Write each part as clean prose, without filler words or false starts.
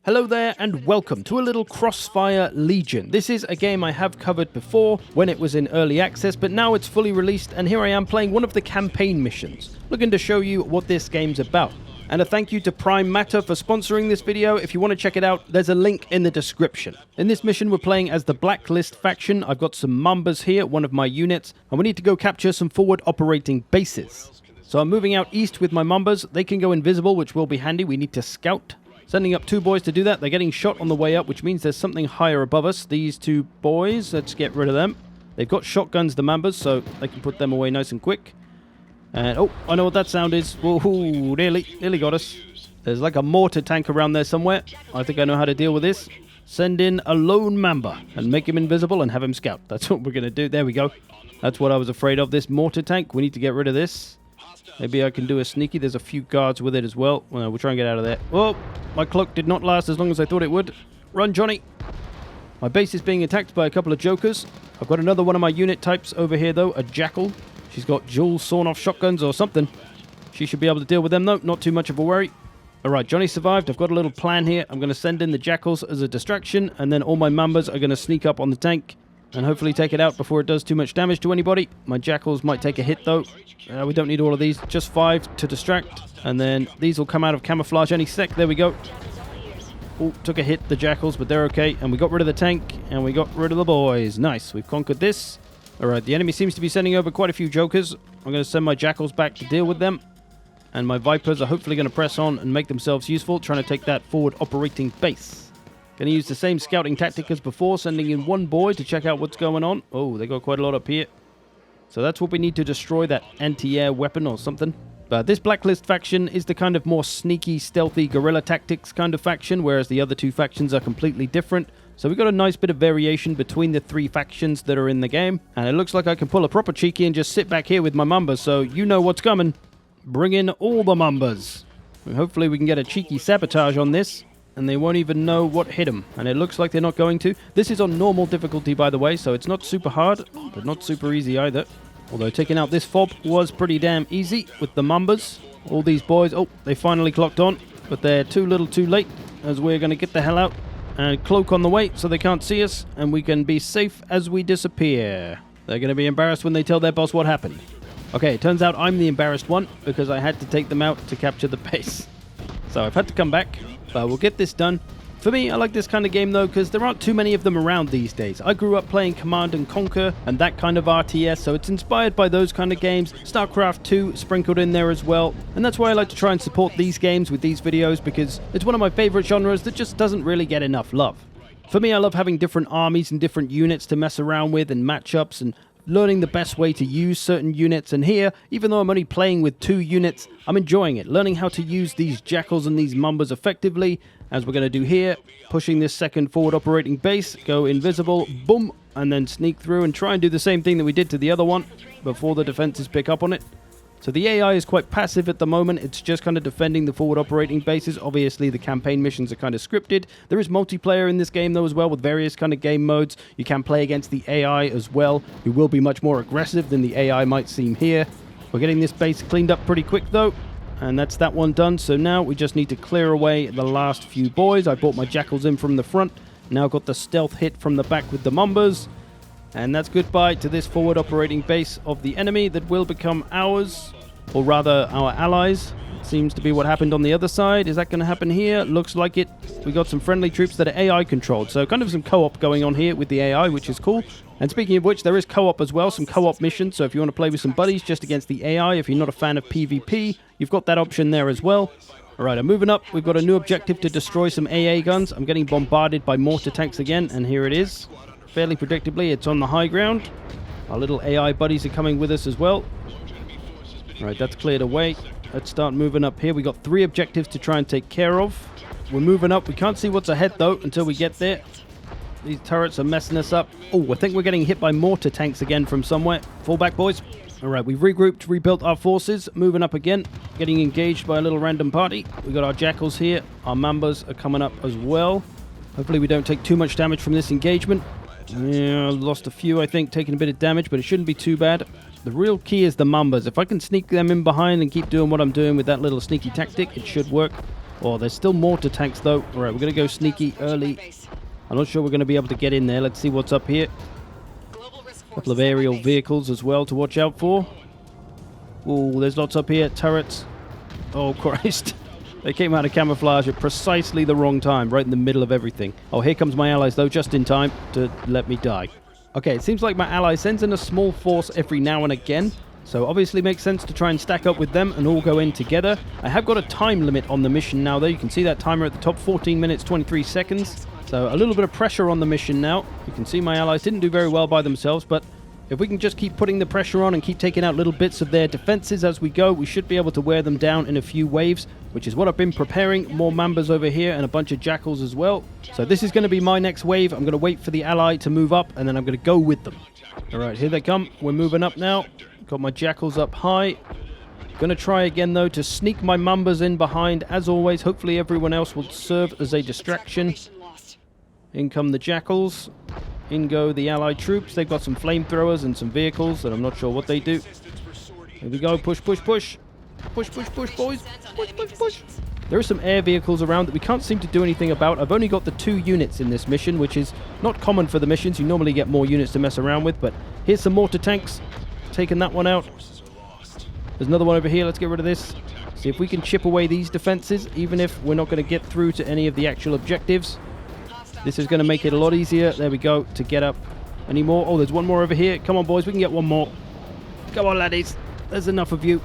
Hello there and welcome to a little Crossfire Legion. This is a game I have covered before when it was in early access, but now it's fully released and here I am playing one of the campaign missions, looking to show you what this game's about. And a thank you to Prime Matter for sponsoring this video. If you want to check it out, there's a link in the description. In this mission we're playing as the Blacklist faction. I've got some Mambas here, one of my units, and we need to go capture some forward operating bases. So I'm moving out east with my Mambas. They can go invisible, which will be handy. We need to scout. Sending up two boys to do that. They're getting shot on the way up, which means there's something higher above us. These two boys, let's get rid of them. They've got shotguns, the Mambas, so they can put them away nice and quick. And, oh, I know what that sound is. Woohoo, nearly got us. There's like a mortar tank around there somewhere. I think I know how to deal with this. Send in a lone Mamba and make him invisible and have him scout. That's what we're going to do. There we go. That's what I was afraid of, this mortar tank. We need to get rid of this. Maybe I can do a sneaky. There's a few guards with it as well. Well, we'll try and get out of there. Oh, my cloak did not last as long as I thought it would. Run, Johnny. My base is being attacked by a couple of jokers. I've got another one of my unit types over here, though. A jackal. She's got dual sawn-off shotguns or something. She should be able to deal with them, though. Not too much of a worry. All right, Johnny survived. I've got a little plan here. I'm going to send in the jackals as a distraction, and then all my Mambas are going to sneak up on the tank and hopefully take it out before it does too much damage to anybody. My jackals might take a hit, though. We don't need all of these. Just 5 to distract. And then these will come out of camouflage any sec. There we go. Oh, took a hit, the jackals, but they're okay. And we got rid of the tank, and we got rid of the boys. Nice. We've conquered this. All right, the enemy seems to be sending over quite a few jokers. I'm going to send my jackals back to deal with them. And my vipers are hopefully going to press on and make themselves useful, trying to take that forward operating base. Going to use the same scouting tactic as before, sending in one boy to check out what's going on. Oh, they got quite a lot up here. So that's what we need to destroy, that anti-air weapon or something. But this Blacklist faction is the kind of more sneaky, stealthy, guerrilla tactics kind of faction, whereas the other two factions are completely different. So we've got a nice bit of variation between the three factions that are in the game. And it looks like I can pull a proper cheeky and just sit back here with my Mambas, so you know what's coming. Bring in all the Mambas. And hopefully we can get a cheeky sabotage on this, and they won't even know what hit them. And it looks like they're not going to. This is on normal difficulty, by the way, so it's not super hard, but not super easy either. Although taking out this fob was pretty damn easy with the Mambas. All these boys, oh, they finally clocked on, but they're too little too late, as we're going to get the hell out and cloak on the way so they can't see us, and we can be safe as we disappear. They're going to be embarrassed when they tell their boss what happened. Okay, it turns out I'm the embarrassed one, because I had to take them out to capture the base. So I've had to come back, but we'll get this done. For me, I like this kind of game though, because there aren't too many of them around these days. I grew up playing Command & Conquer and that kind of RTS, so it's inspired by those kind of games. StarCraft 2 sprinkled in there as well, and that's why I like to try and support these games with these videos, because it's one of my favorite genres that just doesn't really get enough love. For me, I love having different armies and different units to mess around with and matchups and learning the best way to use certain units. And here, even though I'm only playing with 2 units, I'm enjoying it, learning how to use these jackals and these Mambas effectively, as we're going to do here, pushing this second forward operating base, go invisible, boom, and then sneak through and try and do the same thing that we did to the other one before the defenses pick up on it. So the AI is quite passive at the moment. It's just kind of defending the forward operating bases. Obviously, the campaign missions are kind of scripted. There is multiplayer in this game, though, as well, with various kind of game modes. You can play against the AI as well, who will be much more aggressive than the AI might seem here. We're getting this base cleaned up pretty quick, though, and that's that one done. So now we just need to clear away the last few boys. I brought my jackals in from the front. Now got the stealth hit from the back with the Mambas. And that's goodbye to this forward operating base of the enemy that will become ours, or rather our allies. Seems to be what happened on the other side. Is that going to happen here? Looks like it. We got some friendly troops that are AI controlled, so kind of some co-op going on here with the AI, which is cool. And speaking of which, there is co-op as well, some co-op missions, so if you want to play with some buddies just against the AI, if you're not a fan of PvP, you've got that option there as well. Alright, I'm moving up. We've got a new objective to destroy some AA guns. I'm getting bombarded by mortar tanks again, and here it is. Fairly predictably, it's on the high ground. Our little AI buddies are coming with us as well. Alright, that's cleared away. Let's start moving up here. We got 3 objectives to try and take care of. We're moving up. We can't see what's ahead, though, until we get there. These turrets are messing us up. Oh, I think we're getting hit by mortar tanks again from somewhere. Fall back, boys. Alright, we've regrouped, rebuilt our forces. Moving up again. Getting engaged by a little random party. We got our jackals here. Our Mambas are coming up as well. Hopefully we don't take too much damage from this engagement. Yeah, lost a few, I think, taking a bit of damage, but it shouldn't be too bad. The real key is the Mambas. If I can sneak them in behind and keep doing what I'm doing with that little sneaky tactic, it should work. Oh, there's still mortar tanks, though. All right, we're going to go sneaky early. I'm not sure we're going to be able to get in there. Let's see what's up here. A couple of aerial vehicles as well to watch out for. Oh, there's lots up here. Turrets. Oh, Christ. They came out of camouflage at precisely the wrong time, right in the middle of everything. Oh, here comes my allies, though, just in time to let me die. Okay, it seems like my ally sends in a small force every now and again. So obviously makes sense to try and stack up with them and all go in together. I have got a time limit on the mission now, though. You can see that timer at the top, 14 minutes, 23 seconds. So a little bit of pressure on the mission now. You can see my allies didn't do very well by themselves, but if we can just keep putting the pressure on and keep taking out little bits of their defenses as we go, we should be able to wear them down in a few waves, which is what I've been preparing. More Mambas over here and a bunch of Jackals as well. So this is going to be my next wave. I'm going to wait for the ally to move up, and then I'm going to go with them. All right, here they come. We're moving up now. Got my Jackals up high. Going to try again, though, to sneak my Mambas in behind. As always, hopefully everyone else will serve as a distraction. In come the Jackals. In go the allied troops. They've got some flamethrowers and some vehicles that I'm not sure what they do. Here we go. Push, push, push. Push, push, push, boys. Push, push, push. There are some air vehicles around that we can't seem to do anything about. I've only got the 2 units in this mission, which is not common for the missions. You normally get more units to mess around with, but here's some mortar tanks. Taking that one out. There's another one over here. Let's get rid of this. See if we can chip away these defenses, even if we're not going to get through to any of the actual objectives. This is going to make it a lot easier. There we go, to get up. Any more? Oh, there's one more over here. Come on, boys. We can get one more. Come on, laddies. There's enough of you.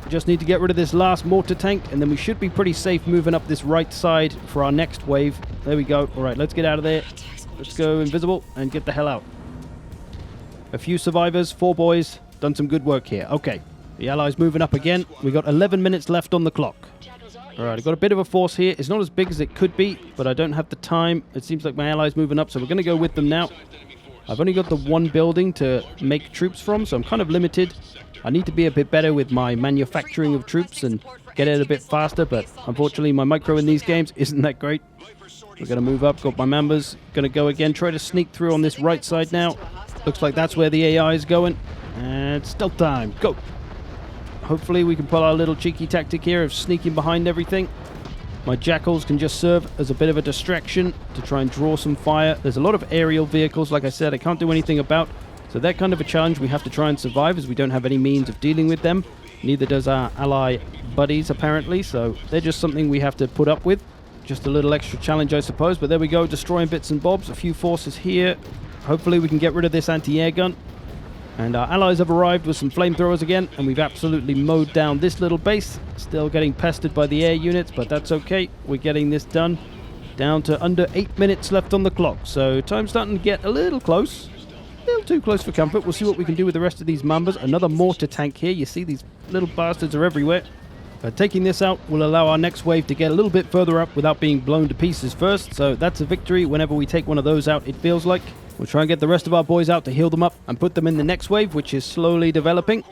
Just need to get rid of this last mortar tank, and then we should be pretty safe moving up this right side for our next wave. There we go. All right, let's get out of there. Let's go invisible and get the hell out. A few survivors, 4 boys. Done some good work here. Okay, the allies moving up again. We've got 11 minutes left on the clock. All right, I've got a bit of a force here. It's not as big as it could be, but I don't have the time. It seems like my allies moving up, so we're going to go with them now. I've only got the 1 building to make troops from, so I'm kind of limited. I need to be a bit better with my manufacturing of troops and get it a bit faster, but unfortunately my micro in these games isn't that great. We're going to move up, got my Mambas. Going to go again, try to sneak through on this right side now. Looks like that's where the AI is going. And stealth time, go! Hopefully we can pull our little cheeky tactic here of sneaking behind everything. My Jackals can just serve as a bit of a distraction to try and draw some fire. There's a lot of aerial vehicles, like I said, I can't do anything about. So they're kind of a challenge we have to try and survive, as we don't have any means of dealing with them. Neither does our ally buddies, apparently, so they're just something we have to put up with. Just a little extra challenge, I suppose, but there we go, destroying bits and bobs. A few forces here. Hopefully we can get rid of this anti-air gun. And our allies have arrived with some flamethrowers again, and we've absolutely mowed down this little base. Still getting pestered by the air units, but that's okay. We're getting this done. Down to under 8 minutes left on the clock, so time's starting to get a little close. A little too close for comfort. We'll see what we can do with the rest of these Mambas. Another mortar tank here. You see these little bastards are everywhere. Taking this out will allow our next wave to get a little bit further up without being blown to pieces first, so that's a victory whenever we take one of those out, it feels like. We'll try and get the rest of our boys out to heal them up and put them in the next wave, which is slowly developing.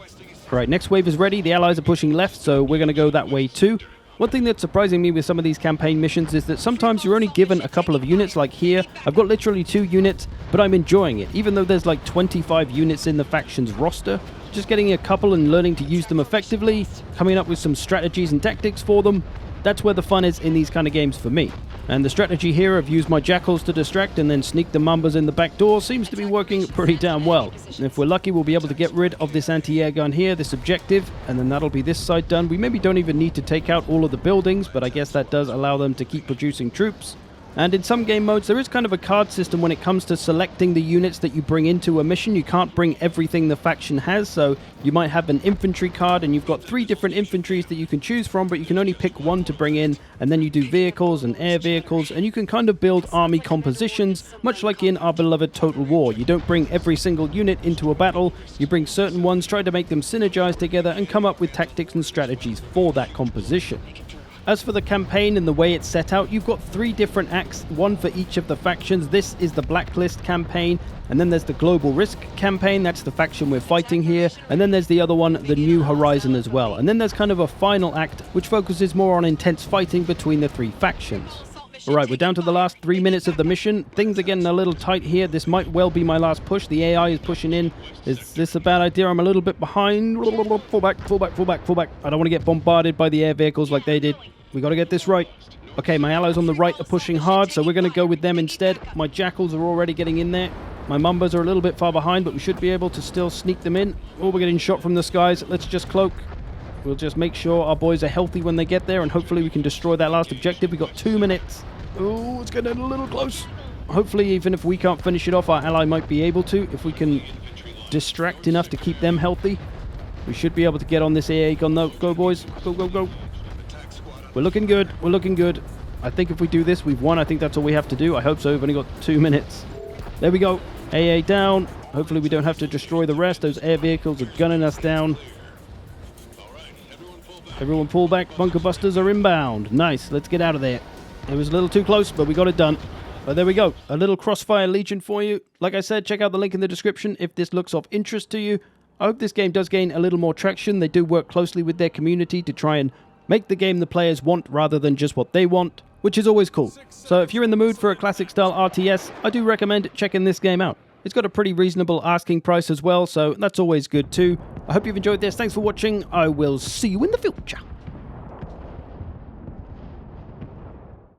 Alright, next wave is ready. The allies are pushing left, so we're going to go that way too. One thing that's surprising me with some of these campaign missions is that sometimes you're only given a couple of units, like here. I've got literally 2 units, but I'm enjoying it. Even though there's like 25 units in the faction's roster, just getting a couple and learning to use them effectively, coming up with some strategies and tactics for them, that's where the fun is in these kind of games for me. And the strategy here of use my Jackals to distract and then sneak the Mambas in the back door seems to be working pretty damn well. And if we're lucky, we'll be able to get rid of this anti-air gun here, this objective, and then that'll be this side done. We maybe don't even need to take out all of the buildings, but I guess that does allow them to keep producing troops. And in some game modes, there is kind of a card system when it comes to selecting the units that you bring into a mission. You can't bring everything the faction has, so you might have an infantry card and you've got 3 different infantries that you can choose from, but you can only pick 1 to bring in, and then you do vehicles and air vehicles, and you can kind of build army compositions, much like in our beloved Total War. You don't bring every single unit into a battle, you bring certain ones, try to make them synergize together, and come up with tactics and strategies for that composition. As for the campaign and the way it's set out, you've got 3 different acts, 1 for each of the factions. This is the Blacklist campaign, and then there's the Global Risk campaign, that's the faction we're fighting here, and then there's the other one, the New Horizon as well. And then there's kind of a final act, which focuses more on intense fighting between the 3 factions. Alright, we're down to the last 3 minutes of the mission. Things are getting a little tight here. This might well be my last push. The AI is pushing in. Is this a bad idea? I'm a little bit behind. Fall back, fall back, fall back, fall back. I don't want to get bombarded by the air vehicles like they did. We got to get this right. Okay, my allies on the right are pushing hard, so we're going to go with them instead. My jackals are already getting in there. My mumbas are a little bit far behind, but we should be able to still sneak them in. Oh, we're getting shot from the skies. Let's just cloak. We'll just make sure our boys are healthy when they get there, and hopefully we can destroy that last objective. We got 2 minutes. Oh, it's getting a little close. Hopefully, even if we can't finish it off, our ally might be able to. If we can distract enough to keep them healthy, we should be able to get on this AA gun though. Go, boys. Go, go, go. We're looking good. We're looking good. I think if we do this, we've won. I think that's all we have to do. I hope so. We've only got 2 minutes. There we go. AA down. Hopefully we don't have to destroy the rest. Those air vehicles are gunning us down. Everyone pull back. Bunker busters are inbound. Nice. Let's get out of there. It was a little too close, but we got it done. But there we go. A little Crossfire Legion for you. Like I said, check out the link in the description if this looks of interest to you. I hope this game does gain a little more traction. They do work closely with their community to try and make the game the players want rather than just what they want, which is always cool. So if you're in the mood for a classic style RTS, I do recommend checking this game out. It's got a pretty reasonable asking price as well, so that's always good too. I hope you've enjoyed this. Thanks for watching. I will see you in the future.